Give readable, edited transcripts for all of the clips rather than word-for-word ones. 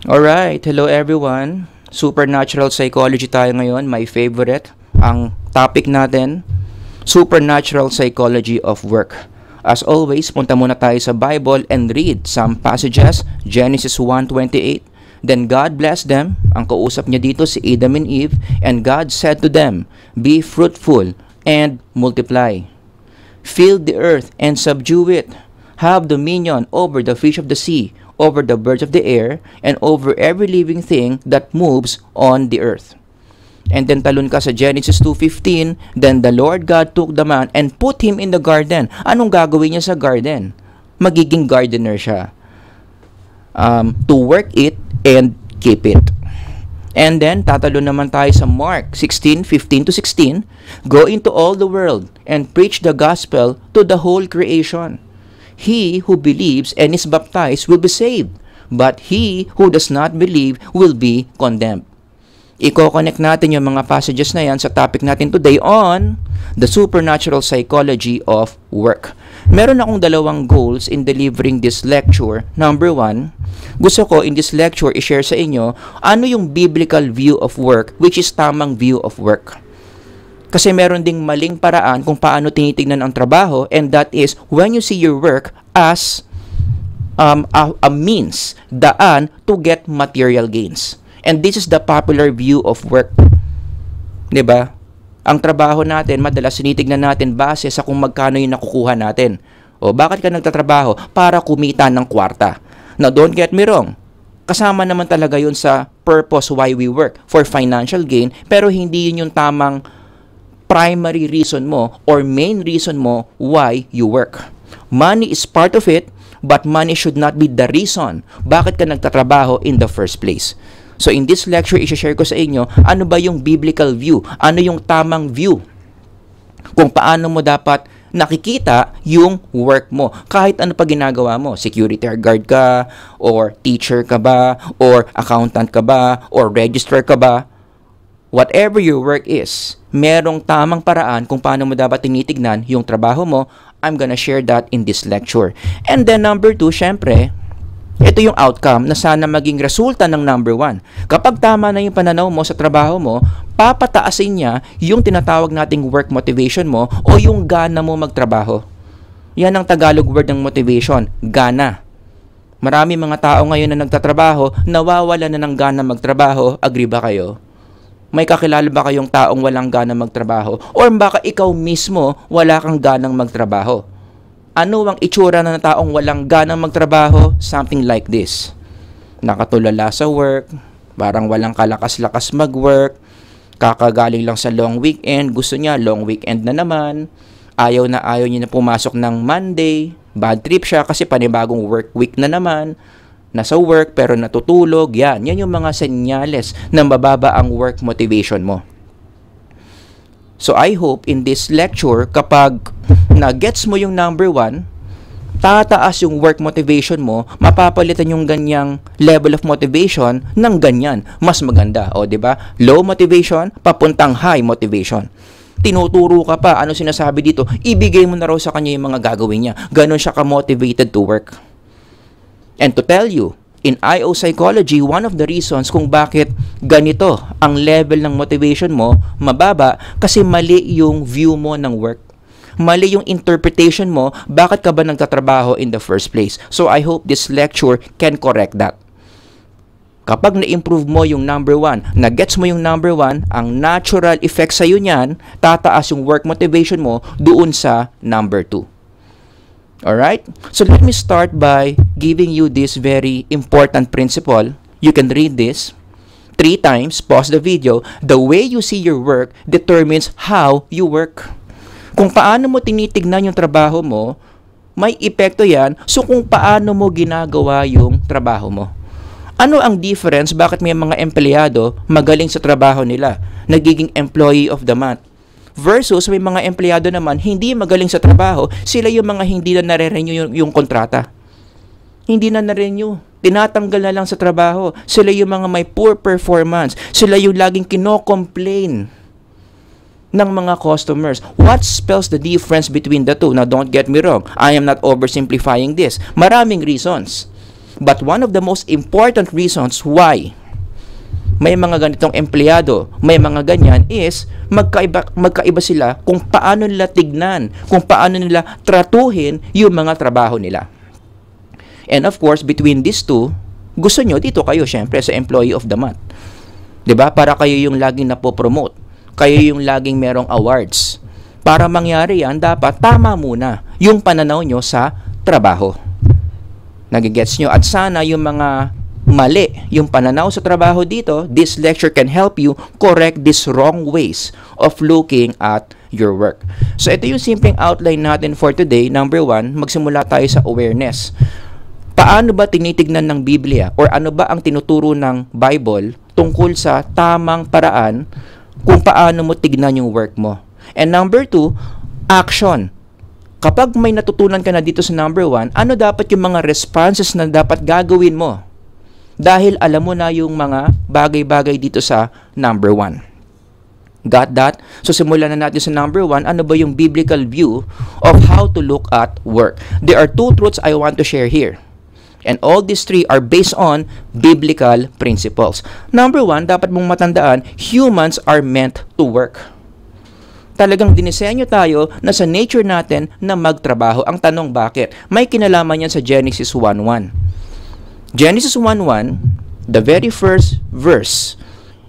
Alright, hello everyone. Supernatural psychology tayo ngayon, my favorite. Ang topic natin, supernatural psychology of work. As always, punta muna tayo sa Bible and read some passages, Genesis 1:28. Then God blessed them. Ang kausap niya dito si Adam and Eve. And God said to them, be fruitful and multiply. Fill the earth and subdue it. Have dominion over the fish of the sea, over the birds of the air, and over every living thing that moves on the earth. And then talon ka sa Genesis 2:15, then the Lord God took the man and put him in the garden. Anong gagawin niya sa garden? Magiging gardener siya. To work it and keep it. And then, tatalo naman tayo sa Mark 16:15-16, go into all the world and preach the gospel to the whole creation. He who believes and is baptized will be saved, but he who does not believe will be condemned. Iko-connect natin yung mga passages na yan sa topic natin today on the supernatural psychology of work. Meron akong dalawang goals in delivering this lecture. Number one, gusto ko in this lecture i-share sa inyo ano yung biblical view of work, which is tamang view of work. Kasi meron ding maling paraan kung paano tinitingnan ang trabaho, and that is when you see your work as a means, daan to get material gains. And this is the popular view of work. 'Di ba? Ang trabaho natin, madalas tinitingnan natin base sa kung magkano yung nakukuha natin. O bakit ka nagtatrabaho? Para kumita ng kwarta. Now, don't get me wrong. Kasama naman talaga yun sa purpose why we work, for financial gain, pero hindi yun yung tamang primary reason mo or main reason mo why you work. Money is part of it, but money should not be the reason bakit ka nagtatrabaho in the first place. So in this lecture, i-share ko sa inyo ano ba yung biblical view, ano yung tamang view, kung paano mo dapat nakikita yung work mo. Kahit ano pa ginagawa mo, security guard ka, or teacher ka ba, or accountant ka ba, or registrar ka ba, whatever your work is, merong tamang paraan kung paano mo dapat tinitignan yung trabaho mo. I'm gonna share that in this lecture. And then number 2, syempre, ito yung outcome na sana maging resulta ng number 1. Kapag tama na yung pananaw mo sa trabaho mo, papataasin niya yung tinatawag nating work motivation mo o yung gana mo magtrabaho. Yan ang Tagalog word ng motivation, gana. Marami mga tao ngayon na nagtatrabaho, nawawala na ng gana magtrabaho. Agree ba kayo? May kakilala ba kayong taong walang ganang magtrabaho? Or baka ikaw mismo wala kang ganang magtrabaho? Ano ang itsura ng taong walang ganang magtrabaho? Something like this. Nakatulala sa work, parang walang kalakas-lakas mag-work, kakagaling lang sa long weekend, gusto niya long weekend na naman, ayaw niya na pumasok ng Monday, bad trip siya kasi panibagong work week na naman, nasa work pero natutulog, yan yung mga senyales na mababa ang work motivation mo. So I hope in this lecture, kapag na-gets mo yung number 1, tataas yung work motivation mo, mapapalitan yung ganyang level of motivation ng ganyan, mas maganda. O, di ba? Low motivation, papuntang high motivation. Tinuturo ka pa, ano sinasabi dito? Ibigay mo na raw sa kanya yung mga gagawin niya. Ganon siya ka-motivated to work. And to tell you, in IO psychology, one of the reasons kung bakit ganito ang level ng motivation mo mababa, kasi mali yung view mo ng work. Mali yung interpretation mo, bakit ka ba nagtatrabaho in the first place. So I hope this lecture can correct that. Kapag na-improve mo yung number 1, na-gets mo yung number 1, ang natural effect sa'yo niyan, tataas yung work motivation mo doon sa number 2. Alright? So let me start by giving you this very important principle. You can read this 3 times, pause the video. The way you see your work determines how you work. Kung paano mo tinitignan yung trabaho mo, may epekto yan so kung paano mo ginagawa yung trabaho mo. Ano ang difference? Bakit may mga empleyado magaling sa trabaho nila, nagiging employee of the month? Versus may mga empleyado naman hindi magaling sa trabaho, sila yung mga hindi na nare-renew yung kontrata. Hindi na na-renew. Tinatanggal na lang sa trabaho. Sila yung mga may poor performance. Sila yung laging kino-complain ng mga customers. What spells the difference between the two? Now, don't get me wrong. I am not oversimplifying this. Maraming reasons. But one of the most important reasons why may mga ganitong empleyado, may mga ganyan is magkaiba sila kung paano nila tignan, kung paano nila tratuhin yung mga trabaho nila. And of course, between these two, gusto nyo dito kayo syempre sa Employee of the Month. 'Di ba? Para kayo yung laging napopromote. Kayo yung laging merong awards. Para mangyari yan, dapat tama muna yung pananaw nyo sa trabaho. Nagigets nyo? At sana yung mga mali yung pananaw sa trabaho dito, this lecture can help you correct these wrong ways of looking at your work. So ito yung simpleng outline natin for today. Number 1, magsimula tayo sa awareness. Paano ba tinitignan ng Biblia or ano ba ang tinuturo ng Bible tungkol sa tamang paraan kung paano mo tignan yung work mo? And number 2, action. Kapag may natutunan ka na dito sa number 1, ano dapat yung mga responses na dapat gagawin mo? Dahil alam mo na yung mga bagay-bagay dito sa number 1. Got that? So simulan na natin sa number 1. Ano ba yung biblical view of how to look at work? There are 2 truths I want to share here. And all these 3 are based on biblical principles. Number 1, dapat mong matandaan, humans are meant to work. Talagang dinisenyo tayo na sa nature natin na magtrabaho. Ang tanong bakit? May kinalaman yan sa Genesis 1:1. Genesis 1:1, the very first verse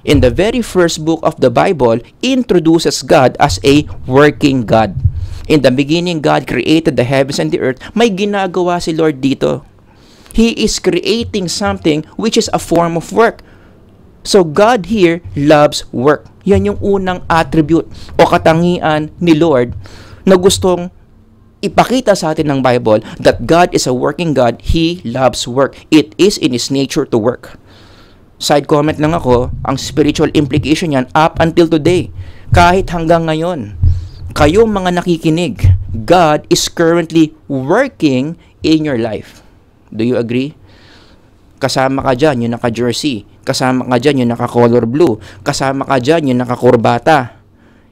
in the very first book of the Bible introduces God as a working God. In the beginning, God created the heavens and the earth. May ginagawa si Lord dito. He is creating something which is a form of work. So God here loves work. Yan yung unang attribute o katangian ni Lord na gustong ipakita sa atin ng Bible that God is a working God. He loves work. It is in His nature to work. Side comment lang ako, ang spiritual implication yan up until today. Kahit hanggang ngayon, kayong mga nakikinig, God is currently working in your life. Do you agree? Kasama ka dyan yung naka-jersey. Kasama ka dyan yung naka-color blue. Kasama ka dyan yung naka-kurbata.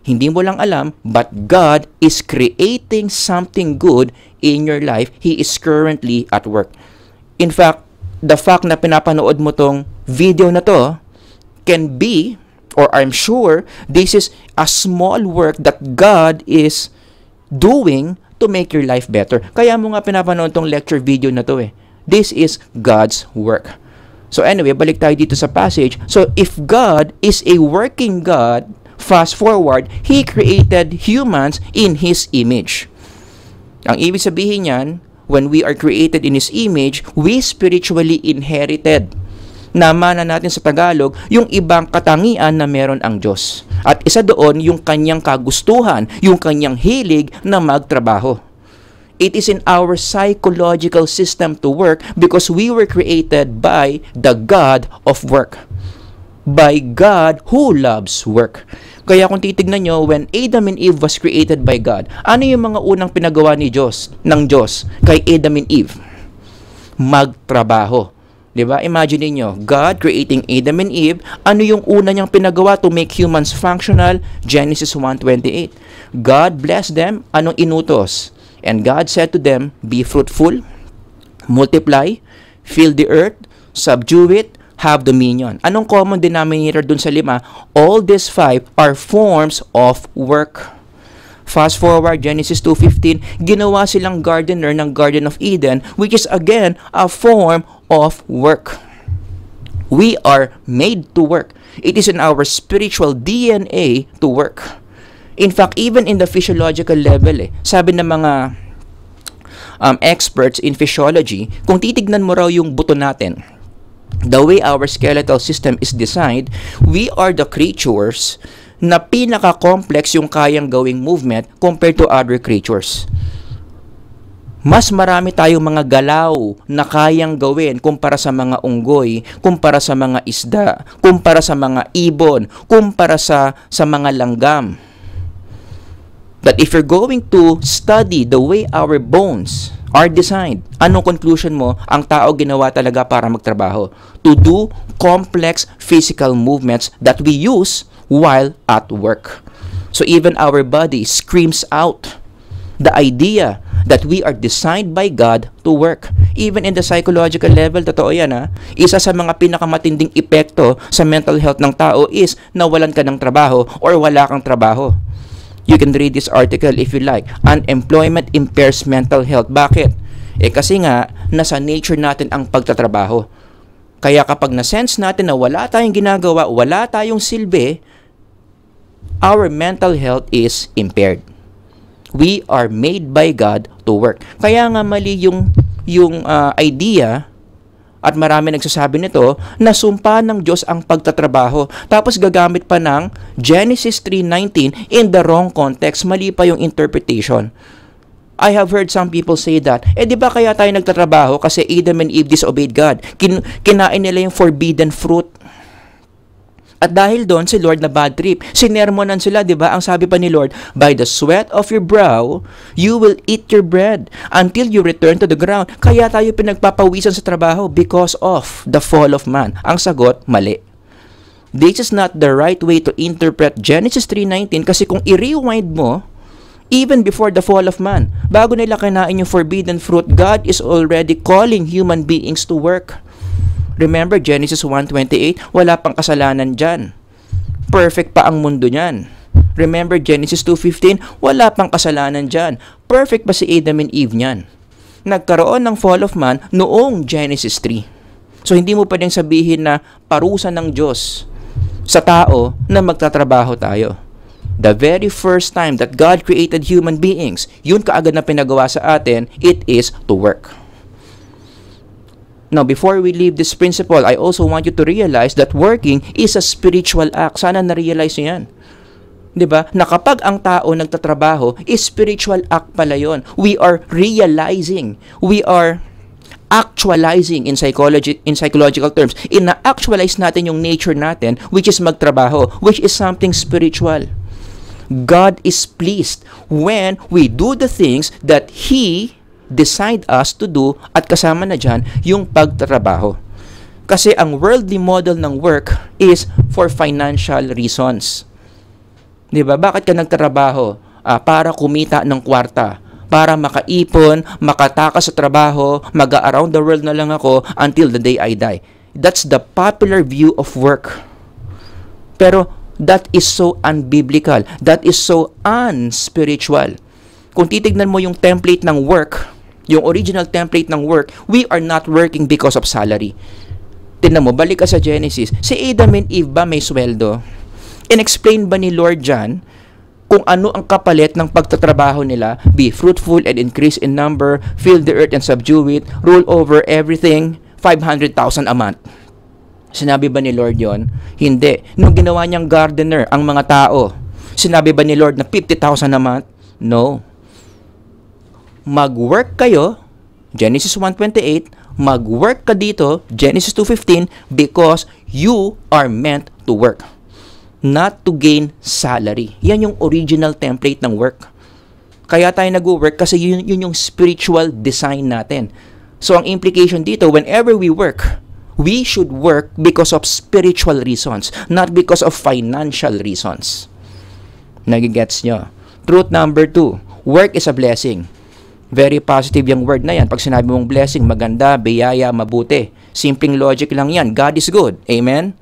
Hindi mo lang alam, but God is creating something good in your life. He is currently at work. In fact, the fact na pinapanood mo tong video na to can be, or I'm sure, this is a small work that God is doing to make your life better. Kaya mo nga pinapanood tong lecture video na to eh. This is God's work. So anyway, balik tayo dito sa passage. So if God is a working God, fast forward, He created humans in His image. Ang ibig sabihin niyan, when we are created in His image, we spiritually inherited. Namana natin sa Tagalog, yung ibang katangian na meron ang Diyos. At isa doon, yung kanyang kagustuhan, yung kanyang hilig na magtrabaho. It is in our psychological system to work because we were created by the God of work. By God who loves work. Kaya kung titignan nyo, when Adam and Eve was created by God, ano yung mga unang pinagawa ng Diyos kay Adam and Eve? Magtrabaho. Diba? Imagine niyo, God creating Adam and Eve, ano yung una niyang pinagawa to make humans functional? Genesis 1:28. God blessed them, anong inutos? And God said to them, be fruitful, multiply, fill the earth, subdue it, have dominion. Anong common denominator dun sa 5? All these 5 are forms of work. Fast forward, Genesis 2:15, ginawa silang gardener ng Garden of Eden, which is again a form of work. We are made to work. It is in our spiritual DNA to work. In fact, even in the physiological level, sabi ng mga experts in physiology, kung titignan mo raw yung buto natin, the way our skeletal system is designed, we are the creatures na pinaka-complex yung kayang gawing movement compared to other creatures. Mas marami tayong mga galaw na kayang gawin kumpara sa mga unggoy, kumpara sa mga isda, kumpara sa mga ibon, kumpara sa mga langgam. That if you're going to study the way our bones are designed, anong conclusion mo? Ang tao ginawa talaga para magtrabaho. To do complex physical movements that we use while at work. So even our body screams out the idea that we are designed by God to work. Even in the psychological level, totoo yan ha. Isa sa mga pinakamatinding epekto sa mental health ng tao is nawalan ka ng trabaho or wala kang trabaho. You can read this article if you like. Unemployment impairs mental health. Bakit? Kasi nga, nasa nature natin ang pagtatrabaho. Kaya kapag na-sense natin na wala tayong ginagawa, wala tayong silbi, our mental health is impaired. We are made by God to work. Kaya nga mali yung idea, at marami nagsasabi nito, na sumpa ng Diyos ang pagtatrabaho. Tapos gagamit pa ng Genesis 3:19 in the wrong context. Mali pa yung interpretation. I have heard some people say that, di ba kaya tayo nagtatrabaho kasi Adam and Eve disobeyed God? Kinain nila yung forbidden fruit. At dahil doon, si Lord na bad trip. Sinermonan sila, di ba? Ang sabi pa ni Lord, by the sweat of your brow, you will eat your bread until you return to the ground. Kaya tayo pinagpapawisan sa trabaho because of the fall of man. Ang sagot, mali. This is not the right way to interpret Genesis 3:19 kasi kung i-rewind mo, even before the fall of man, bago nila kinain yung forbidden fruit, God is already calling human beings to work. Remember, Genesis 1:28, wala pang kasalanan dyan. Perfect pa ang mundo niyan. Remember, Genesis 2:15, wala pang kasalanan dyan. Perfect pa si Adam and Eve niyan. Nagkaroon ng fall of man noong Genesis 3. So, hindi mo pwedeng sabihin na parusa ng Diyos sa tao na magtatrabaho tayo. The very first time that God created human beings, yun kaagad na pinagawa sa atin, it is to work. Now, before we leave this principle, I also want you to realize that working is a spiritual act. Sana na-realize nyo yan. Diba? Na kapag ang tao nagtatrabaho, is spiritual act pala yun. We are realizing, we are actualizing in psychological terms. Ina-actualize natin yung nature natin, which is magtrabaho, which is something spiritual. God is pleased when we do the things that He decide us to do, at kasama na dyan yung pagtatrabaho. Kasi ang worldly model ng work is for financial reasons. Diba? Bakit ka nagtatrabaho? Para kumita ng kwarta. Para makaipon, makatakas sa trabaho, mag-around the world na lang ako until the day I die. That's the popular view of work. Pero that is so unbiblical. That is so unspiritual. Kung titignan mo yung template ng work, yung original template ng work, we are not working because of salary. Tignan mo, balik ka sa Genesis. Si Adam and Eve ba may sweldo? In-explain ba ni Lord dyan kung ano ang kapalit ng pagtatrabaho nila? Be fruitful and increase in number, fill the earth and subdue it, rule over everything, 500,000 a month. Sinabi ba ni Lord yon? Hindi. Nung ginawa niyang gardener ang mga tao, sinabi ba ni Lord na 50,000 a month? No. Mag-work kayo, Genesis 1:28, mag-work ka dito, Genesis 2:15, because you are meant to work, not to gain salary. Yan yung original template ng work. Kaya tayo nag-work kasi yun yung spiritual design natin. So, ang implication dito, whenever we work, we should work because of spiritual reasons, not because of financial reasons. Nagigets nyo? Truth number 2, work is a blessing. Very positive yung word na yan. Pag sinabi mong blessing, maganda, biyaya, mabuti. Simpleng logic lang yan. God is good. Amen?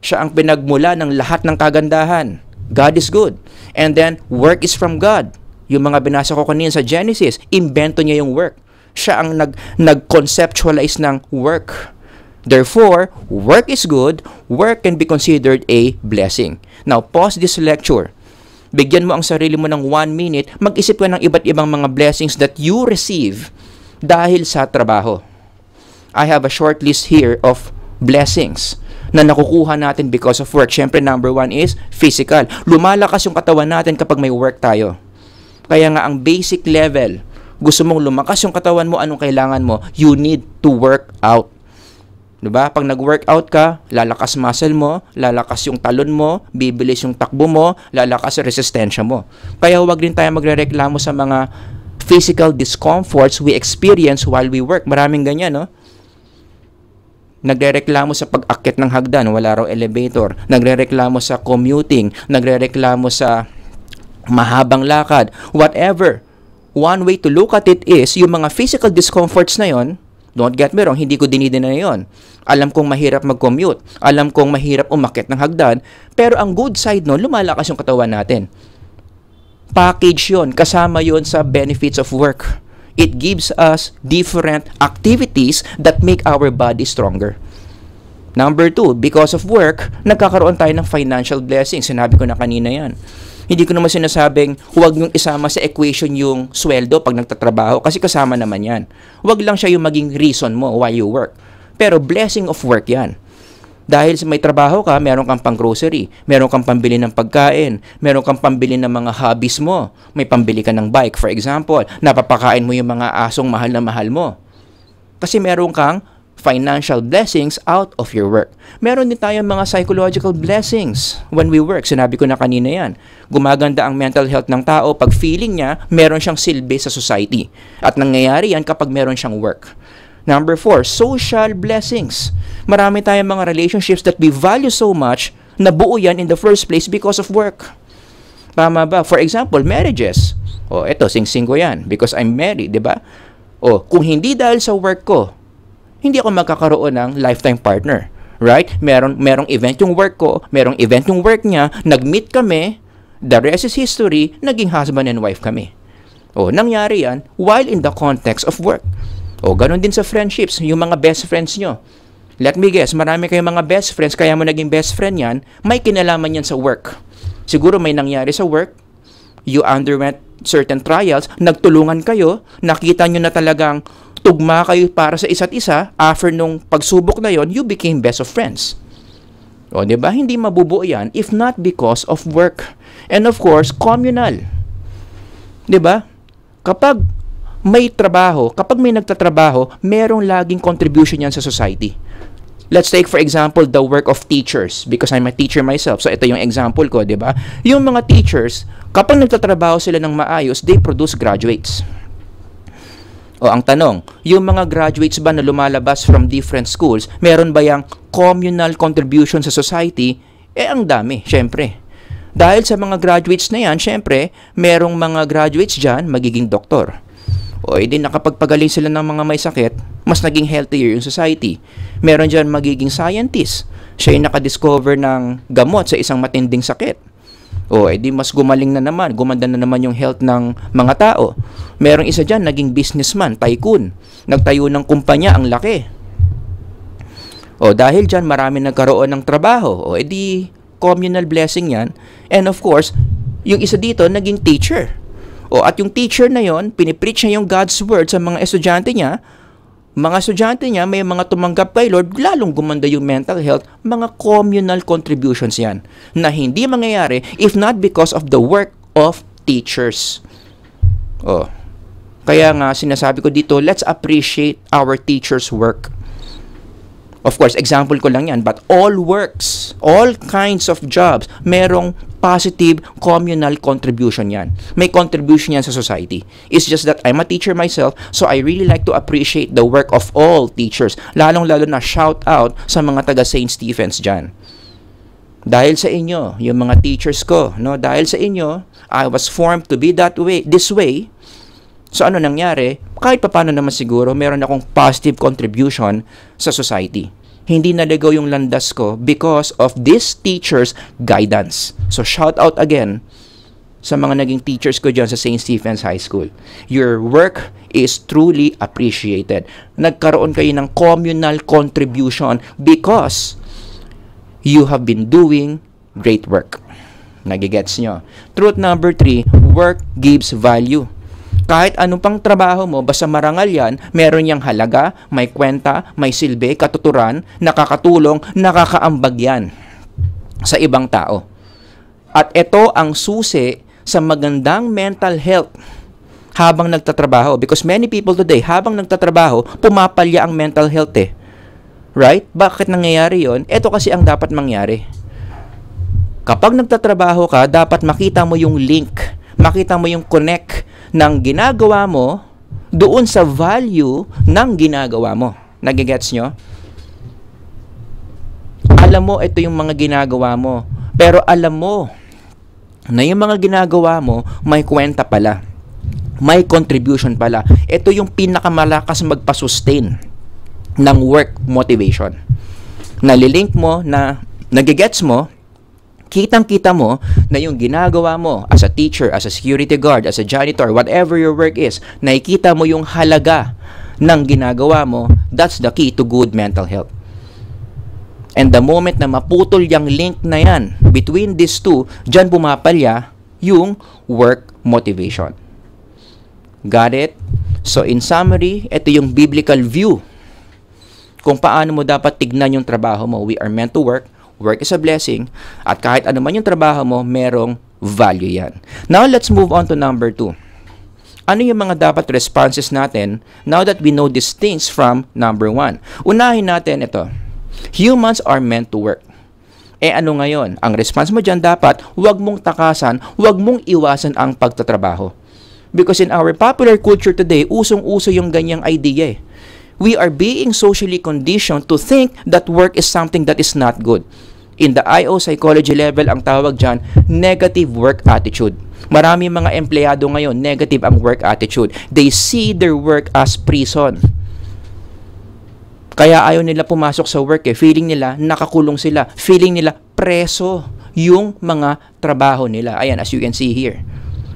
Siya ang pinagmula ng lahat ng kagandahan. God is good. And then, work is from God. Yung mga binasa ko kanina sa Genesis, invento niya yung work. Siya ang nag-conceptualize ng work. Therefore, work is good. Work can be considered a blessing. Now, pause this lecture. Bigyan mo ang sarili mo ng 1 minute, mag-isip ka ng iba't ibang mga blessings that you receive dahil sa trabaho. I have a short list here of blessings na nakukuha natin because of work. Siyempre, number 1 is physical. Lumalakas yung katawan natin kapag may work tayo. Kaya nga, ang basic level, gusto mong lumakas yung katawan mo, anong kailangan mo? You need to work out. Diba? Pag nag-workout ka, lalakas muscle mo, lalakas yung talon mo, bibilis yung takbo mo, lalakas yung resistensya mo. Kaya huwag rin tayo magrereklamo sa mga physical discomforts we experience while we work. Maraming ganyan, no? Nagrereklamo sa pag-akit ng hagdan, wala raw elevator. Nagrereklamo sa commuting, nagrereklamo sa mahabang lakad, whatever. one way to look at it is, yung mga physical discomforts na yon, don't get me wrong, hindi ko dinideny yon. Alam kong mahirap mag-commute. Alam kong mahirap umakyat ng hagdan. Pero ang good side no, lumalakas yung katawan natin. Package yon, kasama yon sa benefits of work. It gives us different activities that make our body stronger. Number 2, because of work, nagkakaroon tayo ng financial blessings. Sinabi ko na kanina yan. Hindi ko naman sinasabing huwag niyong isama sa equation yung sweldo pag nagtatrabaho kasi kasama naman yan. Huwag lang siya yung maging reason mo why you work. Pero blessing of work yan. Dahil may trabaho ka, meron kang pang grocery, meron kang pambili ng pagkain, meron kang pambili ng mga hobbies mo, may pambili ka ng bike, for example, napapakain mo yung mga asong mahal na mahal mo. Kasi meron kang financial blessings out of your work. Meron din tayong mga psychological blessings when we work. Sinabi ko na kanina yan. Gumaganda ang mental health ng tao pag feeling niya meron siyang silbi sa society. At nangyayari yan kapag meron siyang work. Number 4, social blessings. Marami tayong mga relationships that we value so much na buo yan in the first place because of work. Tama ba? For example, marriages. O, eto, sing-sing ko yan because I'm married, di ba? O, kung hindi dahil sa work ko, hindi ako magkakaroon ng lifetime partner. Right? Merong event yung work ko, merong event yung work niya, nag-meet kami, the rest is history, naging husband and wife kami. O, nangyari yan while in the context of work. O, ganun din sa friendships, yung mga best friends nyo. Let me guess, marami kayong mga best friends, kaya mo naging best friend yan, may kinalaman yan sa work. Siguro may nangyari sa work, you underwent certain trials, nagtulungan kayo, nakita nyo na talagang tugma kayo para sa isa't isa, after nung pagsubok na yon, you became best of friends. O, di ba? Hindi mabubuo yan if not because of work. And of course, communal. Di ba? Kapag may trabaho, kapag may nagtatrabaho, merong laging contribution yan sa society. Let's take for example the work of teachers because I'm a teacher myself. So ito yung example ko, di ba? Yung mga teachers, kapag nagtatrabaho sila ng maayos, they produce graduates. O ang tanong, yung mga graduates ba na lumalabas from different schools, meron ba yung communal contribution sa society? Ang dami, syempre. Dahil sa mga graduates na yan, syempre, merong mga graduates dyan, magiging doktor. O edi nakapagpagaling sila ng mga may sakit, mas naging healthier yung society. Meron dyan magiging scientist. Siya yung nakadiscover ng gamot sa isang matinding sakit. O edi mas gumaling na naman, gumanda na naman yung health ng mga tao. Merong isa dyan, naging businessman, tycoon. Nagtayo ng kumpanya, ang laki. O dahil dyan, marami nagkaroon ng trabaho. O edi communal blessing yan. And of course, yung isa dito, naging teacher. O at yung teacher na yon, pinipreach niya yung God's word sa mga estudyante niya. Mga estudyante niya, may mga tumanggap kay Lord, lalong gumanda yung mental health. Mga communal contributions yan na hindi mangyayari if not because of the work of teachers. O, kaya nga sinasabi ko dito, let's appreciate our teachers' work. Of course, example ko lang yan, but all works, all kinds of jobs, merong positive communal contribution yan. May contribution yan sa society. It's just that I'm a teacher myself, so I really like to appreciate the work of all teachers. Lalong-lalo na shout out sa mga taga St. Stephen's dyan. Dahil sa inyo, yung mga teachers ko, no? Dahil sa inyo, I was formed to be that way, this way. So ano nangyari? Kahit paano naman siguro, meron akong positive contribution sa society. Hindi naligaw yung landas ko because of this teacher's guidance. So shout out again sa mga naging teachers ko dyan sa St. Stephen's High School. Your work is truly appreciated. Nagkaroon kayo ng communal contribution because you have been doing great work. Nagigets nyo? Truth number 3, work gives value. Kahit anong pang trabaho mo, basta marangal yan, meron niyang halaga, may kwenta, may silbi, katuturan, nakakatulong, nakakaambag yan sa ibang tao. At ito ang susi sa magandang mental health habang nagtatrabaho. Because many people today, habang nagtatrabaho, pumapalya ang mental health eh. Right? Bakit nangyayari yon? Ito kasi ang dapat mangyari. Kapag nagtatrabaho ka, dapat makita mo yung link, makita mo yung connect ng ginagawa mo doon sa value ng ginagawa mo. Nagigets nyo? Alam mo, ito yung mga ginagawa mo. Pero alam mo na yung mga ginagawa mo, may kwenta pala. May contribution pala. Ito yung pinakamalakas magpasustain ng work motivation. Nalilink mo, na nagigets mo, kitang-kita mo na yung ginagawa mo as a teacher, as a security guard, as a janitor, whatever your work is, nakikita mo yung halaga ng ginagawa mo. That's the key to good mental health. And the moment na maputol yung link na yan between these two, dyan pumapalya yung work motivation. Got it? So in summary, ito yung biblical view kung paano mo dapat tignan yung trabaho mo. We are meant to work. Work is a blessing. At kahit ano man yung trabaho mo, merong value yan. Now, let's move on to number 2. Ano yung mga dapat responses natin now that we know these things from number 1? Unahin natin ito. Humans are meant to work. Ano ngayon? Ang response mo dyan dapat, huwag mong takasan, huwag mong iwasan ang pagtatrabaho. Because in our popular culture today, usong-uso yung ganyang idea. We are being socially conditioned to think that work is something that is not good. In the IO psychology level, ang tawag dyan, negative work attitude. Marami mga empleyado ngayon, negative ang work attitude. They see their work as prison. Kaya ayaw nila pumasok sa work Feeling nila nakakulong sila. Feeling nila preso yung mga trabaho nila. Ayan, as you can see here.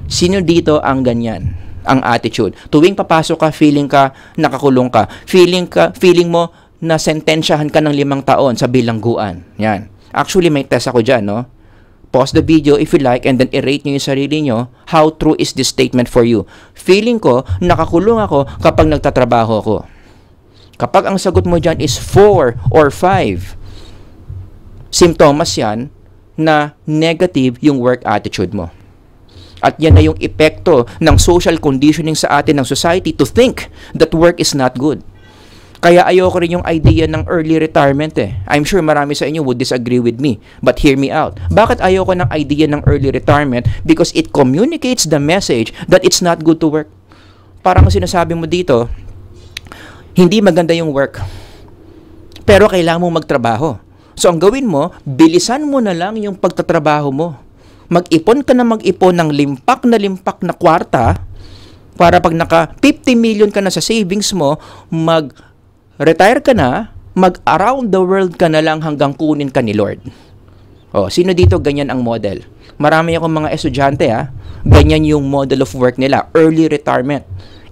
Sino dito ang ganyan? Ang attitude. Tuwing papasok ka, feeling ka nakakulong ka. Feeling mo na sentensyahan ka ng 5 taon sa bilangguan. Yan. Actually, may test ako dyan, no? Pause the video if you like and then i-rate nyo yung sarili nyo. How true is this statement for you? Feeling ko, nakakulong ako kapag nagtatrabaho ako. Kapag ang sagot mo dyan is 4 or 5, simptomas yan na negative yung work attitude mo. At yan na yung epekto ng social conditioning sa atin ng society to think that work is not good. Kaya ayoko rin yung idea ng early retirement I'm sure marami sa inyo would disagree with me. But hear me out. Bakit ayoko ng idea ng early retirement? Because it communicates the message that it's not good to work. Parang sinasabi mo dito, hindi maganda yung work, pero kailangan mo magtrabaho. So ang gawin mo, bilisan mo na lang yung pagtatrabaho mo. Mag-ipon ka na mag-ipon ng limpak na kwarta para pag naka 50 million ka na sa savings mo, mag-retire ka na, mag-around the world ka na lang hanggang kunin ka ni Lord. Sino dito ganyan ang model? Marami akong mga estudyante ganyan yung model of work nila, early retirement.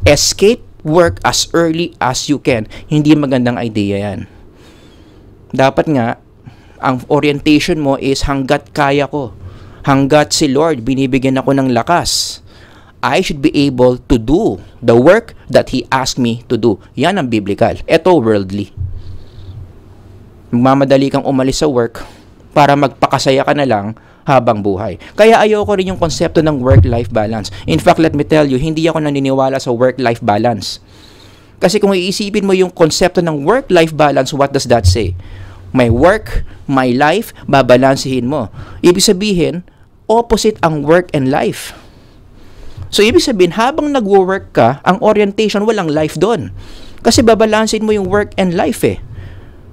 Escape work as early as you can. Hindi magandang idea yan. Dapat nga, ang orientation mo is hanggat kaya ko. Hanggat si Lord binibigyan ako ng lakas, I should be able to do the work that He asked me to do. Yan ang biblical. Ito worldly. Magmamadali kang umalis sa work para magpakasaya ka na lang habang buhay. Kaya ayoko rin yung konsepto ng work-life balance. In fact, let me tell you, hindi ako naniniwala sa work-life balance. Kasi kung iisipin mo yung konsepto ng work-life balance, what does that say? My work, my life, babalansihin mo. Ibig sabihin, opposite ang work and life. So, ibig sabihin, habang nagwo-work ka, ang orientation, walang life doon. Kasi babalansin mo yung work and life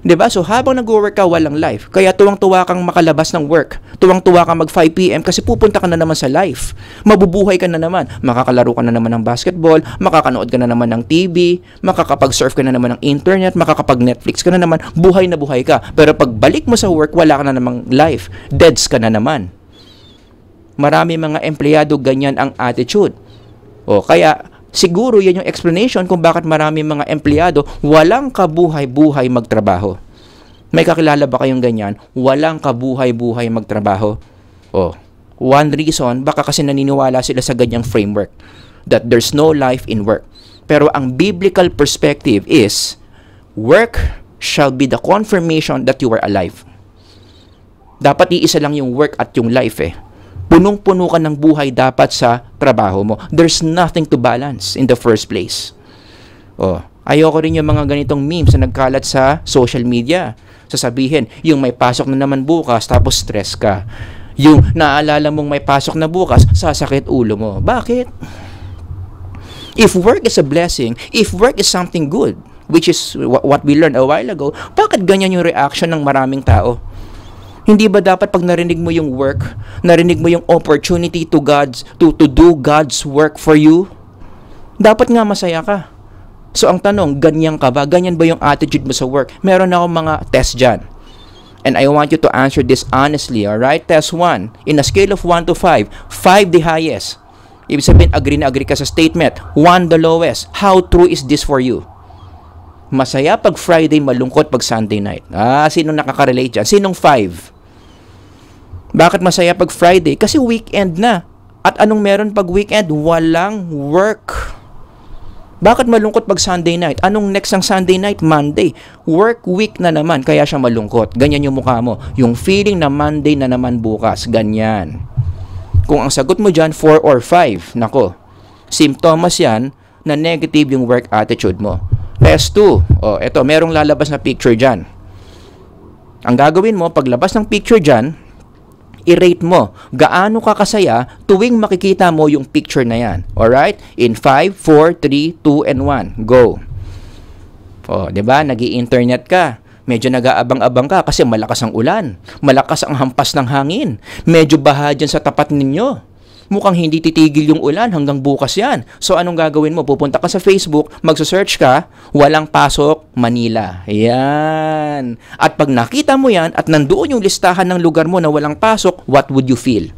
Diba? So, habang nag-work ka, walang life. Kaya tuwang-tuwa kang makalabas ng work. Tuwang-tuwa kang mag 5 p.m. kasi pupunta ka na naman sa life. Mabubuhay ka na naman. Makakalaro ka na naman ng basketball, makakanood ka na naman ng TV, makakapag-surf ka na naman ng internet, makakapag-Netflix ka na naman. Buhay na buhay ka. Pero pag balik mo sa work, wala ka na namang life. Deads ka na naman. Marami mga empleyado ganyan ang attitude. Kaya siguro yan yung explanation kung bakit marami mga empleyado walang kabuhay-buhay magtrabaho. May kakilala ba kayong ganyan? Walang kabuhay-buhay magtrabaho. One reason, baka kasi naniniwala sila sa ganyang framework that there's no life in work. Pero ang biblical perspective is work shall be the confirmation that you are alive. Dapat iisa lang yung work at yung life Punong-puno ka ng buhay dapat sa trabaho mo. There's nothing to balance in the first place. Ayoko rin yung mga ganitong memes na nagkalat sa social media. Sasabihin, yung may pasok na naman bukas, tapos stress ka. Yung naalala mong may pasok na bukas, sasakit ulo mo. Bakit? If work is a blessing, if work is something good, which is what we learned a while ago, bakit ganyan yung reaction ng maraming tao? Hindi ba dapat pag narinig mo yung work, narinig mo yung opportunity to do God's work for you, Dapat nga masaya ka. So ang tanong, ganyan ka ba? Ganyan ba yung attitude mo sa work? Meron akong mga test dyan. And I want you to answer this honestly, alright? Test 1. In a scale of 1 to 5, 5 the highest. Ibig sabihin, agree na agree ka sa statement. 1 the lowest. How true is this for you? Masaya pag Friday, malungkot pag Sunday night. Sinong nakaka-relate dyan? Sinong 5? Bakit masaya pag Friday? Kasi weekend na. At anong meron pag weekend? Walang work. Bakit malungkot pag Sunday night? Anong next ng Sunday night? Monday. Work week na naman, kaya siya malungkot. Ganyan yung mukha mo. Yung feeling na Monday na naman bukas. Ganyan. Kung ang sagot mo dyan, 4 or 5, nako, simptomas yan na negative yung work attitude mo. Test 2. Eto, merong lalabas na picture dyan. Ang gagawin mo, paglabas ng picture dyan, i-rate mo gaano ka kasaya tuwing makikita mo yung picture na yan. Alright? In 5, 4, 3, 2, and 1. Go. Diba? Nag-i-internet ka. Medyo nag-aabang-abang ka kasi malakas ang ulan. Malakas ang hampas ng hangin. Medyo baha dyan sa tapat ninyo. Mukhang hindi titigil yung ulan hanggang bukas yan. So, anong gagawin mo? Pupunta ka sa Facebook, magsa-search ka, walang pasok, Manila. Yan. At pag nakita mo yan at nandoon yung listahan ng lugar mo na walang pasok, what would you feel?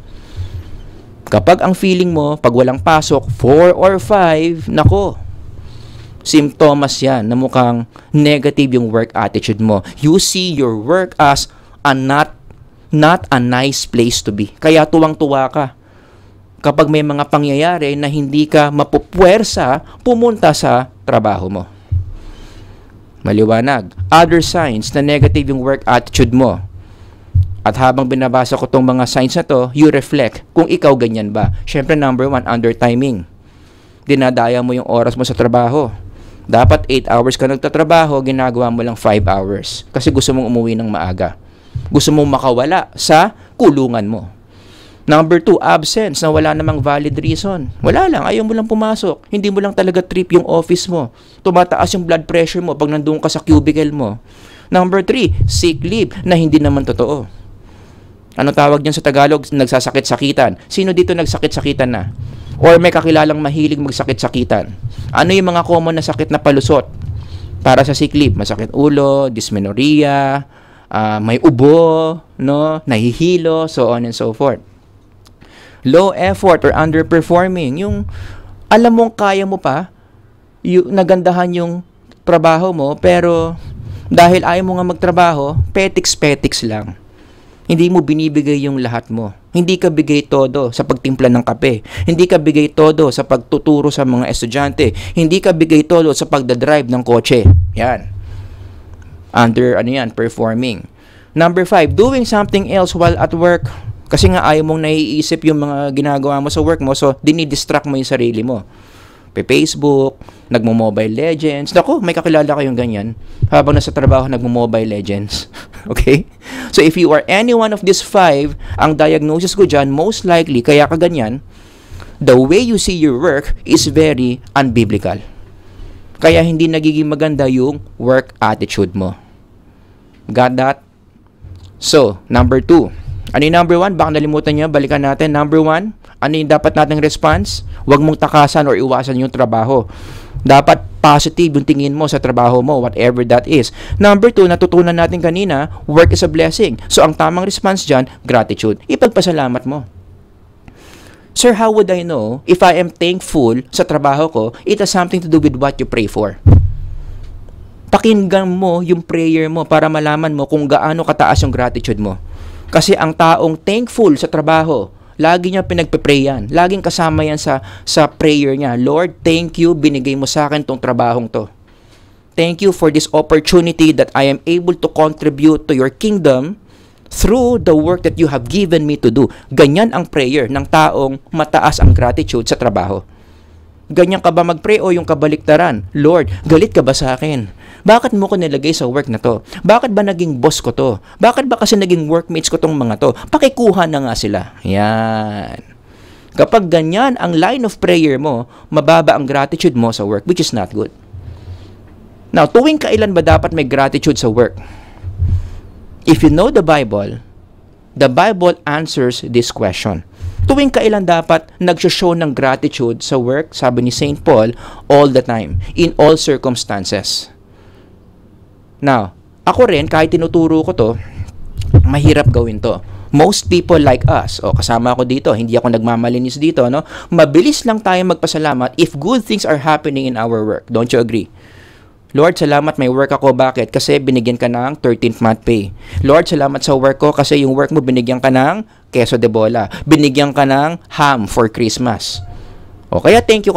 Kapag ang feeling mo, pag walang pasok, 4 or 5, nako, simptomas yan na mukhang negative yung work attitude mo. You see your work as not a nice place to be. Kaya tuwang-tuwa ka kapag may mga pangyayari na hindi ka mapupwersa pumunta sa trabaho mo. Maliwanag. Other signs na negative yung work attitude mo. At habang binabasa ko tong mga signs na to, you reflect kung ikaw ganyan ba. Syempre, number 1, under timing. Dinadaya mo yung oras mo sa trabaho. Dapat 8 hours ka nagtatrabaho, ginagawa mo lang 5 hours. Kasi gusto mong umuwi ng maaga. Gusto mong makawala sa kulungan mo. Number 2, absence na wala namang valid reason. Wala lang, ayaw mo lang pumasok. Hindi mo lang talaga trip yung office mo. Tumataas yung blood pressure mo pag nandun ka sa cubicle mo. Number 3, sick leave na hindi naman totoo. Ano tawag niyan sa Tagalog? Nagsasakit-sakitan. Sino dito nagsakit-sakitan na? Or may kakilalang mahilig magsakit-sakitan? Ano yung mga common na sakit na palusot para sa sick leave? Masakit ulo, dysmenorrhea, may ubo, no? Nahihilo, so on and so forth. Low effort or underperforming, yung alam mong kaya mo pa, yung nagandahan yung trabaho mo, pero dahil ayaw mo nga magtrabaho, petiks-petiks lang. Hindi mo binibigay yung lahat mo. Hindi ka bigay todo sa pagtimpla ng kape. Hindi ka bigay todo sa pagtuturo sa mga estudyante. Hindi ka bigay todo sa pagdadrive ng kotse. Yan. Performing. Number 5, doing something else while at work. Kasi nga ayaw mong naiisip yung mga ginagawa mo sa work mo, so dinidistract mo yung sarili mo. Facebook, nagmo-Mobile Legends. Naku, may kakilala kayong ganyan. Habang nasa trabaho, nagmo-Mobile Legends. Okay? So if you are any one of these 5, ang diagnosis ko dyan, most likely, kaya ka ganyan, the way you see your work is very unbiblical. Kaya hindi nagiging maganda yung work attitude mo. Got that? So, number 2. Ano yung number 1? Baka nalimutan nyo, balikan natin. Number 1, ano yung dapat nating response? Huwag mong takasan or iwasan yung trabaho. Dapat positive yung tingin mo sa trabaho mo, whatever that is. Number 2, natutunan natin kanina, work is a blessing. So, ang tamang response dyan, gratitude. Ipagpasalamat mo. Sir, how would I know if I am thankful sa trabaho ko? It has something to do with what you pray for. Pakinggan mo yung prayer mo para malaman mo kung gaano kataas yung gratitude mo. Kasi ang taong thankful sa trabaho, lagi niya pinagpe-pray yan. Laging kasama yan sa prayer niya. Lord, thank you, binigay mo sa akin tong trabahong to. Thank you for this opportunity that I am able to contribute to your kingdom through the work that you have given me to do. Ganyan ang prayer ng taong mataas ang gratitude sa trabaho. Ganyan ka ba mag-pray o yung kabaliktaran? Lord, galit ka ba sa akin? Bakit mo ko nilagay sa work na to? Bakit ba naging boss ko to? Bakit ba kasi naging workmates ko tong mga to? Pakikuha na nga sila. Yan. Kapag ganyan ang line of prayer mo, mababa ang gratitude mo sa work, which is not good. Now, tuwing kailan ba dapat may gratitude sa work? If you know the Bible, The Bible answers this question. Tuwing kailan dapat nagsho-show ng gratitude sa work, sabi ni St. Paul, all the time, in all circumstances. Now, ako rin, kahit tinuturo ko to, mahirap gawin to. Most people like us, kasama ako dito, hindi ako nagmamalinis dito, no? Mabilis lang tayo magpasalamat if good things are happening in our work. Don't you agree? Lord, salamat may work ako. Bakit? Kasi binigyan ka ng 13th month pay. Lord, salamat sa work ko kasi yung work mo binigyan ka ng queso de bola. Binigyan ka ng ham for Christmas. Kaya thank you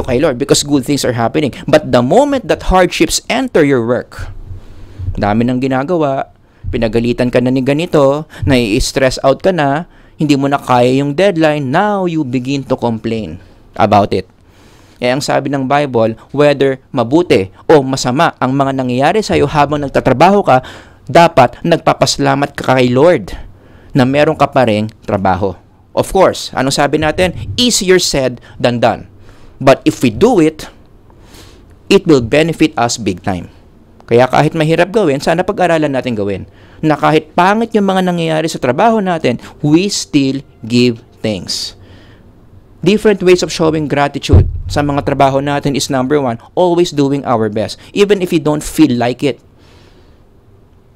kay Lord because good things are happening. But the moment that hardships enter your work, dami ng ginagawa, pinagalitan ka na ni ganito, nai-stress out ka na, hindi mo na kaya yung deadline, now you begin to complain about it. Ang sabi ng Bible, whether mabuti o masama ang mga nangyayari sa iyo habang nagtatrabaho ka, dapat nagpapasalamat ka kay Lord na meron ka pa ring trabaho. Of course, ano sabi natin? Easier said than done. But if we do it, it will benefit us big time. Kaya kahit mahirap gawin, sana pag-aralan natin gawin. Na kahit pangit yung mga nangyayari sa trabaho natin, we still give thanks. Different ways of showing gratitude sa mga trabaho natin is number 1, always doing our best. Even if you don't feel like it.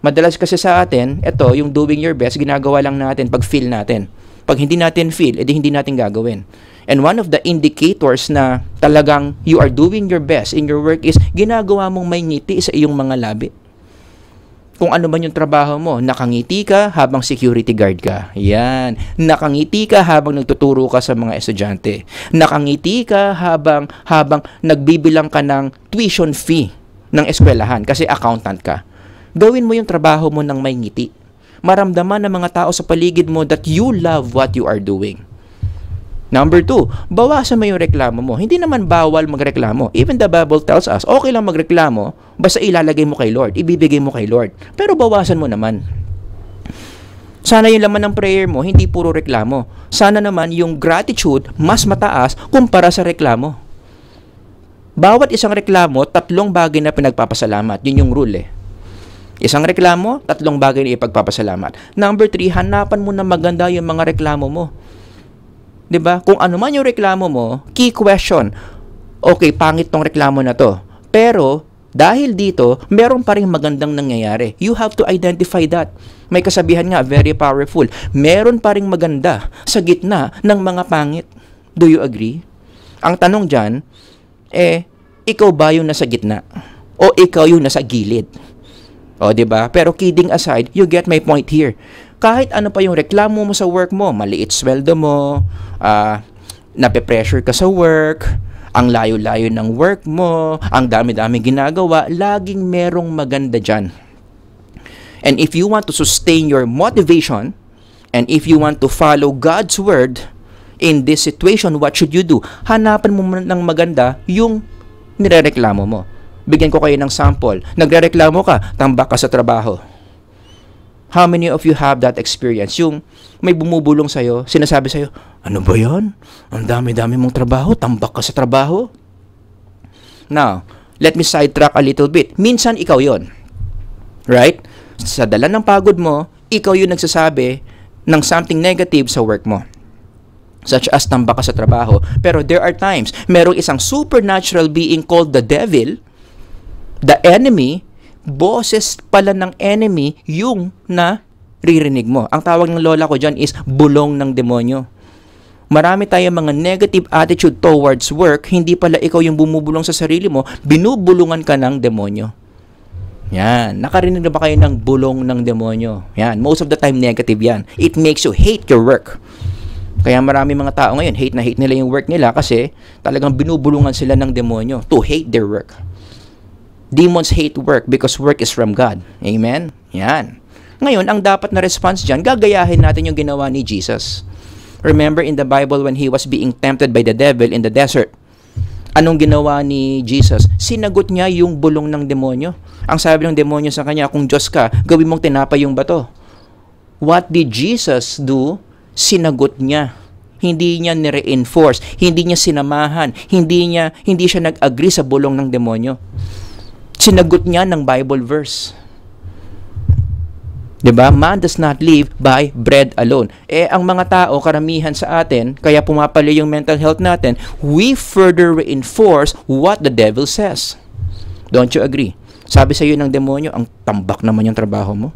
Madalas kasi sa atin, ito, yung doing your best, ginagawa lang natin pag feel natin. Pag hindi natin feel, edi hindi natin gagawin. And one of the indicators na talagang you are doing your best in your work is ginagawa mong may ngiti sa iyong mga labi. Kung ano man yung trabaho mo, nakangiti ka habang security guard ka. Yan. Nakangiti ka habang nagtuturo ka sa mga estudyante. Nakangiti ka habang nagbibilang ka ng tuition fee ng eskwelahan kasi accountant ka. Gawin mo yung trabaho mo ng may ngiti. Maramdaman ng mga tao sa paligid mo that you love what you are doing. Number 2, bawasan mo yung reklamo mo. Hindi naman bawal magreklamo. Even the Bible tells us, okay lang magreklamo, basta ilalagay mo kay Lord, ibibigay mo kay Lord. Pero bawasan mo naman. Sana yung laman ng prayer mo, hindi puro reklamo. Sana naman yung gratitude mas mataas kumpara sa reklamo. Bawat isang reklamo, 3 bagay na pinagpapasalamat. Yun yung rule eh. Isang reklamo, 3 bagay na ipagpapasalamat. Number 3, hanapan mo na maganda yung mga reklamo mo. 'Di ba? Kung ano man yung reklamo mo, key question. Okay, pangit tong reklamo na to. Pero dahil dito, meron pa ring magandang nangyayari. You have to identify that. May kasabihan nga, very powerful. Meron pa ring maganda sa gitna ng mga pangit. Do you agree? Ang tanong diyan, ikaw ba yung nasa gitna? O ikaw yung nasa gilid? O, 'di ba? Pero kidding aside, you get my point here. Kahit ano pa yung reklamo mo sa work mo, maliit sweldo mo, nape-pressure ka sa work, ang layo-layo ng work mo, ang dami-dami ginagawa, laging merong maganda dyan. And if you want to sustain your motivation, and if you want to follow God's word in this situation, what should you do? Hanapan mo ng maganda yung nirereklamo mo. Bigyan ko kayo ng sample. Nagrereklamo ka, tambak ka sa trabaho. How many of you have that experience? Yung may bumubulong sa'yo, sinasabi sa'yo, ano ba yan? Ang dami-dami mong trabaho, tambak ka sa trabaho. Now, let me sidetrack a little bit. Minsan, ikaw yon, right? Sa dala ng pagod mo, ikaw yung nagsasabi ng something negative sa work mo. Such as tambak ka sa trabaho. Pero there are times, merong isang supernatural being called the devil, the enemy, boses pala ng enemy yung naririnig mo. Ang tawag ng lola ko dyan is bulong ng demonyo. Marami tayong mga negative attitude towards work, hindi pala ikaw yung bumubulong sa sarili mo, binubulungan ka ng demonyo. Yan. Nakarinig na ba kayo ng bulong ng demonyo? Yan. Most of the time negative yan. It makes you hate your work. Kaya marami mga tao ngayon, hate nila yung work nila kasi talagang binubulungan sila ng demonyo to hate their work. Demons hate work because work is from God. Amen? Yan. Ngayon, ang dapat na response dyan, gagayahin natin yung ginawa ni Jesus. Remember in the Bible when He was being tempted by the devil in the desert, anong ginawa ni Jesus? Sinagot niya yung bulong ng demonyo. Ang sabi ng demonyo sa kanya, kung Diyos ka, gawin mong tinapay yung bato. What did Jesus do? Sinagot niya. Hindi niya ni-reinforce, hindi niya sinamahan, hindi siya nag-agree sa bulong ng demonyo. Sinagot niya ng Bible verse. 'Di ba? Man does not live by bread alone. Ang mga tao, karamihan sa atin, kaya pumapali yung mental health natin, we further reinforce what the devil says. Don't you agree? Sabi sa iyo ng demonyo, ang tambak naman yung trabaho mo.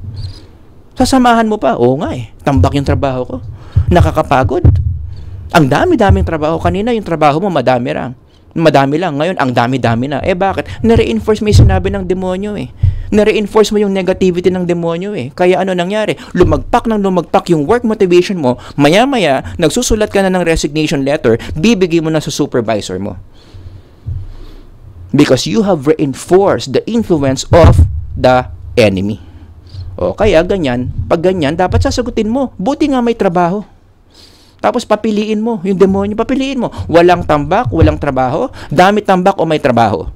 Sasamahan mo pa. Oo nga tambak yung trabaho ko. Nakakapagod. Ang dami-daming trabaho. Kanina yung trabaho mo, madami lang. Ngayon, ang dami-dami na. Bakit? Na-reinforce mo yung sinabi ng demonyo Na-reinforce mo yung negativity ng demonyo Kaya ano nangyari? Lumagpak yung work motivation mo. Maya-maya, nagsusulat ka na ng resignation letter, bibigay mo na sa supervisor mo. Because you have reinforced the influence of the enemy. Kaya ganyan, pag ganyan, dapat sasagutin mo. Buti nga may trabaho. Tapos papiliin mo, yung demonyo, papiliin mo. Walang tambak, walang trabaho, dami tambak o may trabaho.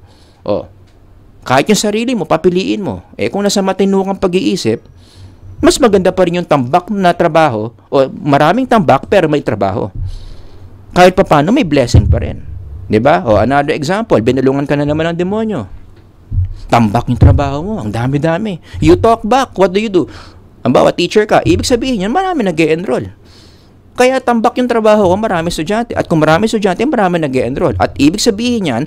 Kahit yung sarili mo, papiliin mo. Kung nasa matinukang pag-iisip, mas maganda pa rin yung tambak na trabaho, o maraming tambak pero may trabaho. Kahit paano, may blessing pa rin. Diba? Another example, binulungan ka na naman ng demonyo. Tambak yung trabaho mo, ang dami-dami. You talk back, what do you do? Ang bawa, teacher ka, ibig sabihin yan, marami nag-e-enroll. Kaya tambak yung trabaho ko, marami estudyante. At kung marami estudyante, marami nag-e-enroll. At ibig sabihin yan,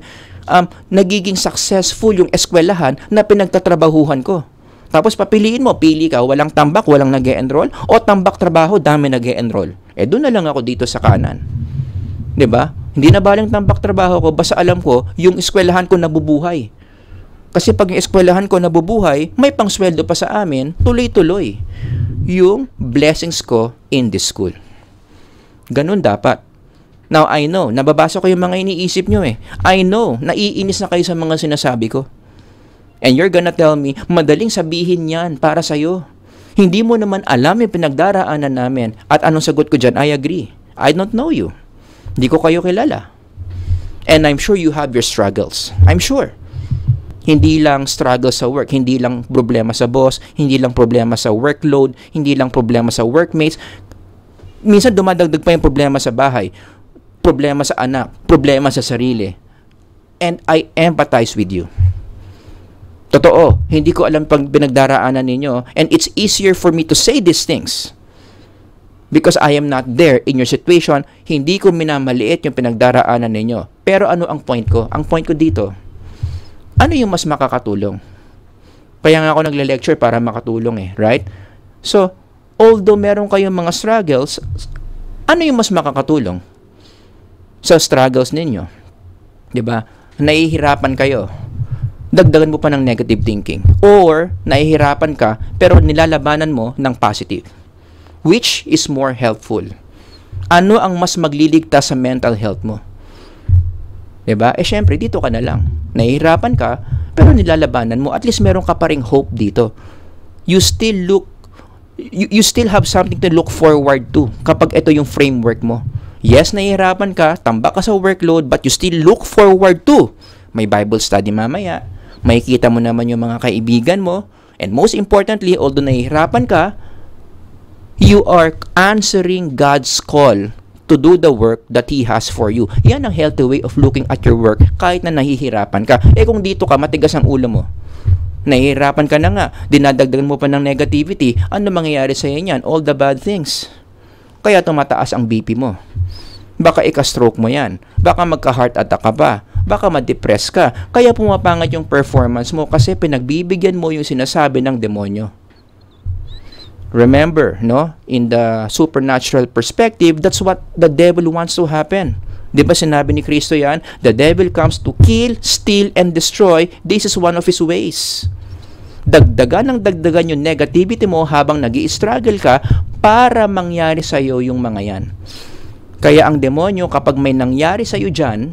nagiging successful yung eskwelahan na pinagtatrabahuhan ko. Tapos papiliin mo, pili ka, walang tambak, walang nag-e-enroll, o tambak trabaho, dami nag-e-enroll. Doon na lang ako dito sa kanan. 'Di ba? Hindi na baling tambak trabaho ko, basta alam ko, yung eskwelahan ko nabubuhay. Kasi pag yung eskwelahan ko nabubuhay, may pangsweldo pa sa amin, tuloy-tuloy yung blessings ko in this school. Ganun dapat. Now, I know, nababasa ko yung mga iniisip nyo I know, naiinis na kayo sa mga sinasabi ko. And you're gonna tell me, madaling sabihin yan para sa'yo. Hindi mo naman alam yung pinagdaraanan namin. At anong sagot ko dyan? I agree. I don't know you. Hindi ko kayo kilala. And I'm sure you have your struggles. I'm sure. Hindi lang struggle sa work, hindi lang problema sa boss, hindi lang problema sa workload, hindi lang problema sa workmates. Minsan dumadagdag pa yung problema sa bahay, problema sa anak, problema sa sarili. And I empathize with you. Totoo, hindi ko alam pang pinagdaraanan ninyo, and it's easier for me to say these things because I am not there in your situation. Hindi ko minamaliit yung pinagdaraanan ninyo. Pero ano ang point ko? Ang point ko dito, ano yung mas makakatulong? Kaya nga ako nagle-lecture para makatulong right? So, although meron kayong mga struggles, ano yung mas makakatulong sa struggles ninyo? 'Di ba? Nahihirapan kayo. Dagdagan mo pa ng negative thinking. Or, nahihirapan ka, pero nilalabanan mo ng positive. Which is more helpful? Ano ang mas magliligtas sa mental health mo? 'Di ba? Syempre, dito ka na lang. Nahihirapan ka, pero nilalabanan mo. At least meron ka pa ring hope dito. You still have something to look forward to kapag ito yung framework mo. Yes, nahihirapan ka, tambak ka sa workload, but you still look forward to. May Bible study mamaya, makikita mo naman yung mga kaibigan mo, and most importantly, although nahihirapan ka, you are answering God's call to do the work that He has for you. Yan ang healthy way of looking at your work kahit na nahihirapan ka. Kung dito ka, matigas ang ulo mo, nahihirapan ka na nga, dinadagdagan mo pa ng negativity, ano mangyayari sa iyo niyan? All the bad things. Kaya tumataas ang BP mo. Baka ika-stroke mo yan. Baka magka-heart attack ka pa. Baka ma-depress ka. Kaya pumapangat yung performance mo kasi pinagbibigyan mo yung sinasabi ng demonyo. Remember, in the supernatural perspective, that's what the devil wants to happen. Di ba sinabi ni Kristo yan? The devil comes to kill, steal, and destroy. This is one of his ways. Dagdagan yung negativity mo habang nag-i-struggle ka para mangyari sa iyo yung mga yan. Kaya ang demonyo, kapag may nangyari sa iyo dyan,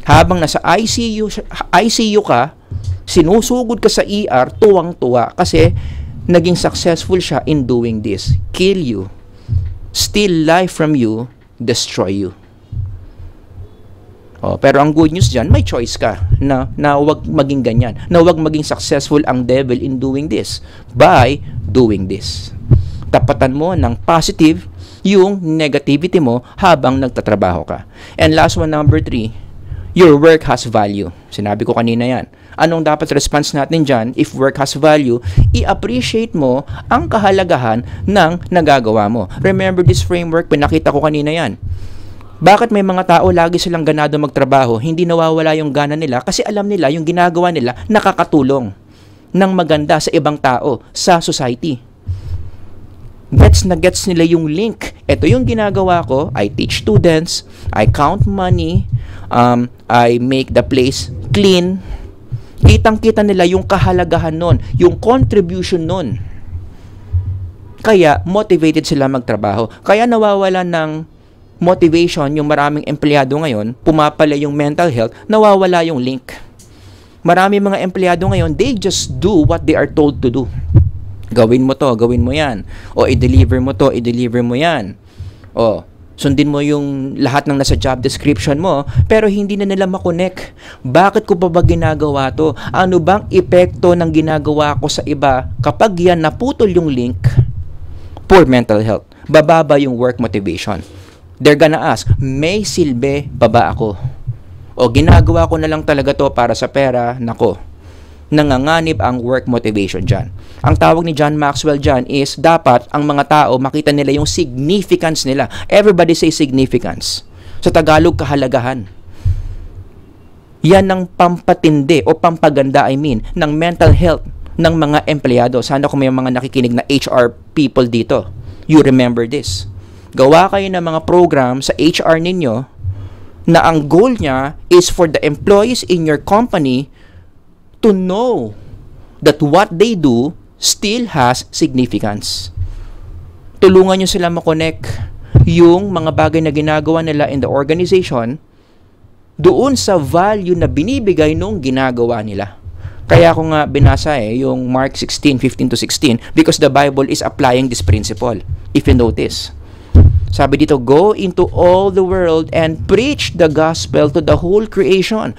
habang nasa ICU ka, sinusugod ka sa ER, tuwang-tuwa kasi naging successful siya in doing this. Kill you, steal life from you, destroy you. Pero ang good news dyan, may choice ka na wag maging ganyan, na wag maging successful ang devil in doing this by doing this. Tapatan mo ng positive yung negativity mo habang nagtatrabaho ka. And last one, number 3, your work has value. Sinabi ko kanina yan. Anong dapat response natin dyan? If work has value, i-appreciate mo ang kahalagahan ng nagagawa mo. Remember this framework, pinakita ko kanina yan. Bakit may mga tao lagi silang ganado magtrabaho? Hindi nawawala yung gana nila kasi alam nila yung ginagawa nila nakakatulong ng maganda sa ibang tao, sa society. Gets na gets nila yung link. Ito yung ginagawa ko. I teach students, I count money, I make the place clean. Kitang-kita nila yung kahalagahan nun, yung contribution nun. Kaya motivated sila magtrabaho. Kaya nawawala ng motivation yung maraming empleyado ngayon, pumapala yung mental health, nawawala yung link. Marami mga empleyado ngayon, they just do what they are told to do. Gawin mo to, gawin mo yan. O i-deliver mo to, i-deliver mo yan. O sundin mo yung lahat ng nasa job description mo, pero hindi na nila makonect. Bakit ko pa ba ginagawa to? Ano bang epekto ng ginagawa ko sa iba kapag yan naputol yung link? Poor mental health. Bababa yung work motivation. They're gonna ask, may silbi pa ba ako? O ginagawa ko na lang talaga to para sa pera? Nako, nanganganib ang work motivation dyan. Ang tawag ni John Maxwell dyan is dapat ang mga tao makita nila yung significance nila. Everybody say significance. Sa Tagalog, kahalagahan. Yan ang pampatindi o pampaganda, ng mental health ng mga empleyado. Sana kung may mga nakikinig na HR people dito, you remember this. Gawa kayo ng mga program sa HR ninyo na ang goal niya is for the employees in your company to know that what they do still has significance. Tulungan nyo sila makonect yung mga bagay na ginagawa nila in the organization doon sa value na binibigay nung ginagawa nila. Kaya ako nga binasa yung Mark 16:15-16 because the Bible is applying this principle. If you notice, sabi dito, go into all the world and preach the gospel to the whole creation.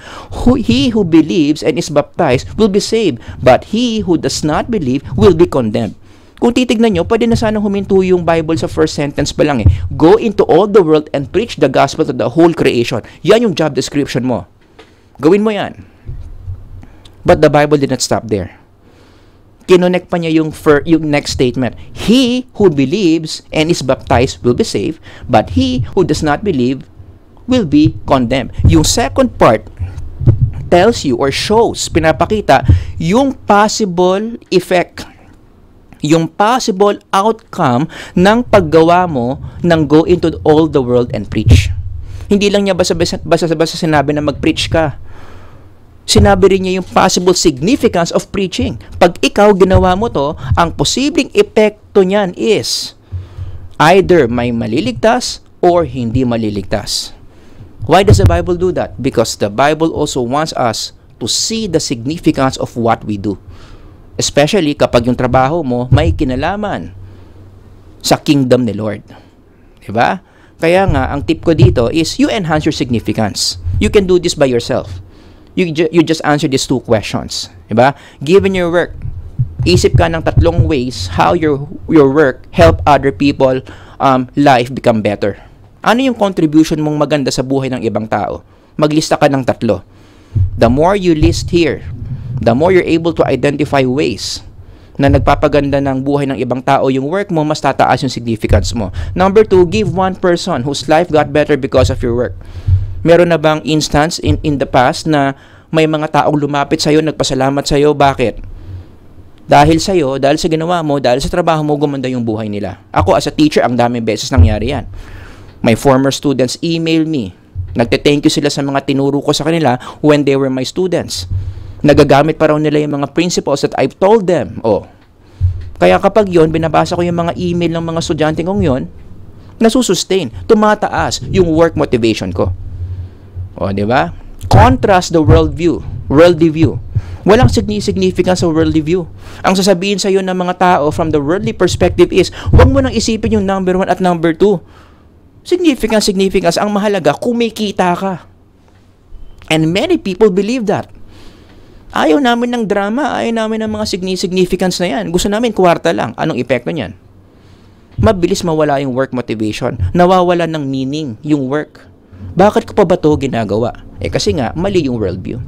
He who believes and is baptized will be saved, but he who does not believe will be condemned. Kung titignan nyo, pwede na sanang huminto yung Bible sa first sentence pa lang Go into all the world and preach the gospel to the whole creation. Yan yung job description mo. Gawin mo yan. But the Bible did not stop there. Kinonek pa niya yung next statement. He who believes and is baptized will be saved, but he who does not believe will be condemned. Yung second part tells you or shows, pinapakita yung possible effect, yung possible outcome ng paggawa mo ng go into all the world and preach. Hindi lang niya basta sinabi na mag-preach ka. Sinabi rin niya yung possible significance of preaching. Pag ikaw ginawa mo to, ang posibleng epekto niyan is either may maliligtas or hindi maliligtas. Why does the Bible do that? Because the Bible also wants us to see the significance of what we do. Especially kapag yung trabaho mo may kinalaman sa kingdom ni Lord. Diba? Kaya nga, ang tip ko dito is you enhance your significance. You can do this by yourself. You just answer these two questions. Diba? Given your work, isip ka ng tatlong ways how your work help other people life become better. Ano yung contribution mong maganda sa buhay ng ibang tao? Maglista ka ng tatlo. The more you list here, the more you're able to identify ways na nagpapaganda ng buhay ng ibang tao yung work mo, mas tataas yung significance mo. Number 2, give one person whose life got better because of your work. Meron na bang instance in the past na may mga taong lumapit sa'yo, nagpasalamat sa'yo? Bakit? Dahil sa'yo, dahil sa ginawa mo, dahil sa trabaho mo, gumanda yung buhay nila. Ako as a teacher, ang daming beses nangyari yan. My former students email me. Nagte-thank you sila sa mga tinuro ko sa kanila when they were my students. Nagagamit pa raw nila yung mga principles that I've told them. Kaya kapag yon, binabasa ko yung mga email ng mga estudyante kong yon, nasusustain, tumataas yung work motivation ko. Di ba? Contrast the worldview. Walang significance sa worldly view. Ang sasabihin sa iyo ng mga tao from the worldly perspective is, huwag mo nang isipin yung number 1 at number 2. Significance. Ang mahalaga, kumikita ka. And many people believe that. Ayaw namin ng drama, ayaw namin ng mga significance na yan. Gusto namin kwarta lang. Anong epekto niyan? Mabilis mawala yung work motivation. Nawawala ng meaning yung work. Bakit ko pa ba ito ginagawa? Kasi nga, mali yung worldview.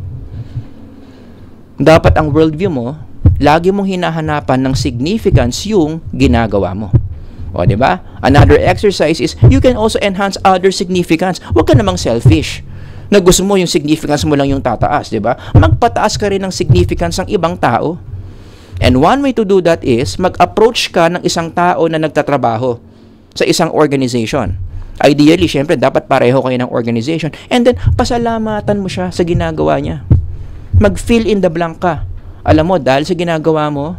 Dapat ang worldview mo, lagi mong hinahanapan ng significance yung ginagawa mo. O, di ba? Another exercise is, you can also enhance other significance. Huwag ka namang selfish. Na gusto mo yung significance mo lang yung tataas, di ba? Magpataas ka rin ng significance ng ibang tao. And one way to do that is, mag-approach ka ng isang tao na nagtatrabaho sa isang organization. Ideally, syempre, dapat pareho kayo ng organization. And then, pasalamatan mo siya sa ginagawa niya. Mag-fill in the blank ka. Alam mo, dahil sa ginagawa mo,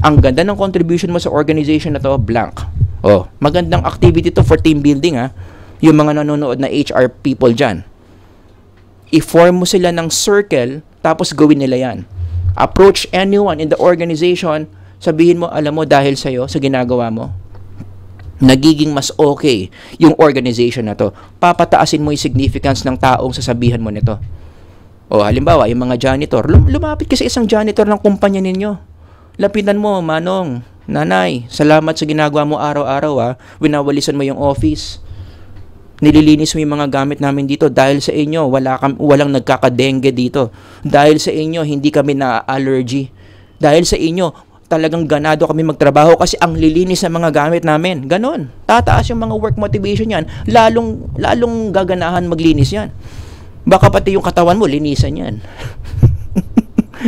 ang ganda ng contribution mo sa organization na to, blank. Oh, magandang activity to for team building, ha. Yung mga nanonood na HR people dyan. I-form mo sila ng circle, tapos gawin nila yan. Approach anyone in the organization, sabihin mo, alam mo, dahil sa'yo, sa ginagawa mo, nagiging mas okay yung organization na to. Papataasin mo yung significance ng taong sasabihan mo nito. O halimbawa, yung mga janitor, lumapit ka sa isang janitor ng kumpanya ninyo. Lapitan mo, manong, nanay, salamat sa ginagawa mo araw-araw, winawalisan mo yung office. Nililinis mo yung mga gamit namin dito. Dahil sa inyo, walang nagkakadengue dito. Dahil sa inyo, hindi kami na-allergy. Dahil sa inyo, talagang ganado kami magtrabaho kasi ang lilinis ng mga gamit namin. Ganon. Tataas yung mga work motivation yan. Lalong gaganahan maglinis yan. Baka pati yung katawan mo, linisan yan.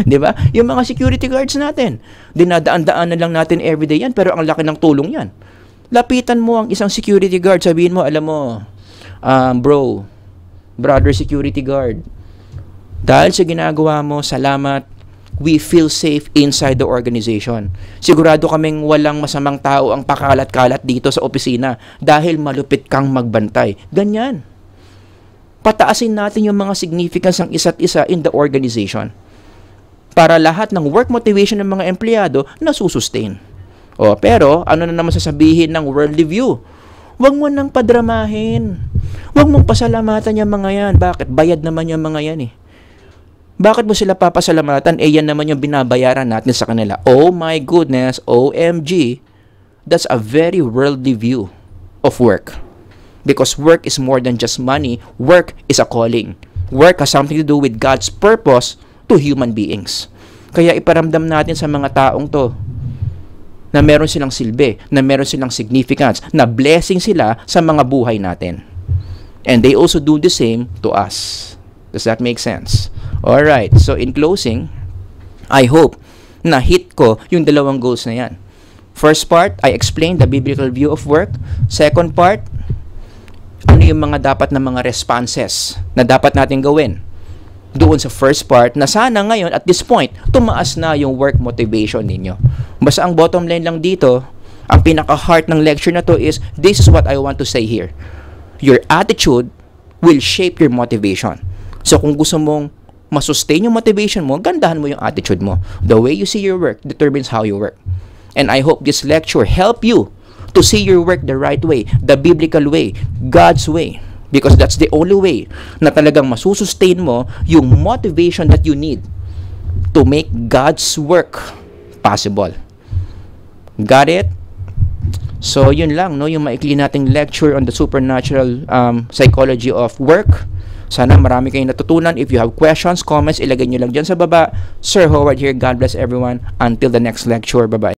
Di ba? Yung mga security guards natin, dinadaan-daan na lang natin everyday yan, pero ang laki ng tulong yan. Lapitan mo ang isang security guard, sabihin mo, alam mo, brother security guard, dahil sa ginagawa mo, salamat, we feel safe inside the organization. Sigurado kaming walang masamang tao ang pakalat-kalat dito sa opisina dahil malupit kang magbantay. Ganyan. Pataasin natin yung mga significance ng isa't isa in the organization para lahat ng work motivation ng mga empleyado na susustain. Pero ano na naman sasabihin ng worldly view? Huwag mo nang padramahin. Huwag mong pasalamatan yung mga yan. Bakit? Bayad naman yung mga yan Bakit mo sila papasalamatan? Yan naman yung binabayaran natin sa kanila. Oh my goodness, OMG. That's a very worldly view of work. Because work is more than just money. Work is a calling. Work has something to do with God's purpose to human beings. Kaya iparamdam natin sa mga taong to na meron silang silbi, na meron silang significance, na blessing sila sa mga buhay natin. And they also do the same to us. Does that make sense? Alright, so in closing, I hope na hit ko yung dalawang goals na yan. First part, I explained the biblical view of work. Second part, ano yung mga dapat na mga responses na dapat natin gawin doon sa first part na sana ngayon at this point, tumaas na yung work motivation ninyo. Basta ang bottom line lang dito, ang pinaka-heart ng lecture na to is, this is what I want to say here. Your attitude will shape your motivation. So kung gusto mong masustain yung motivation mo, gandahan mo yung attitude mo. The way you see your work determines how you work. And I hope this lecture help you to see your work the right way, the biblical way, God's way. Because that's the only way na talagang masusustain mo yung motivation that you need to make God's work possible. Got it? So, yun lang, no? Yung maikli nating lecture on the supernatural psychology of work. Sana marami kayong natutunan. If you have questions, comments, ilagay nyo lang dyan sa baba. Sir Howard here. God bless everyone. Until the next lecture. Bye-bye.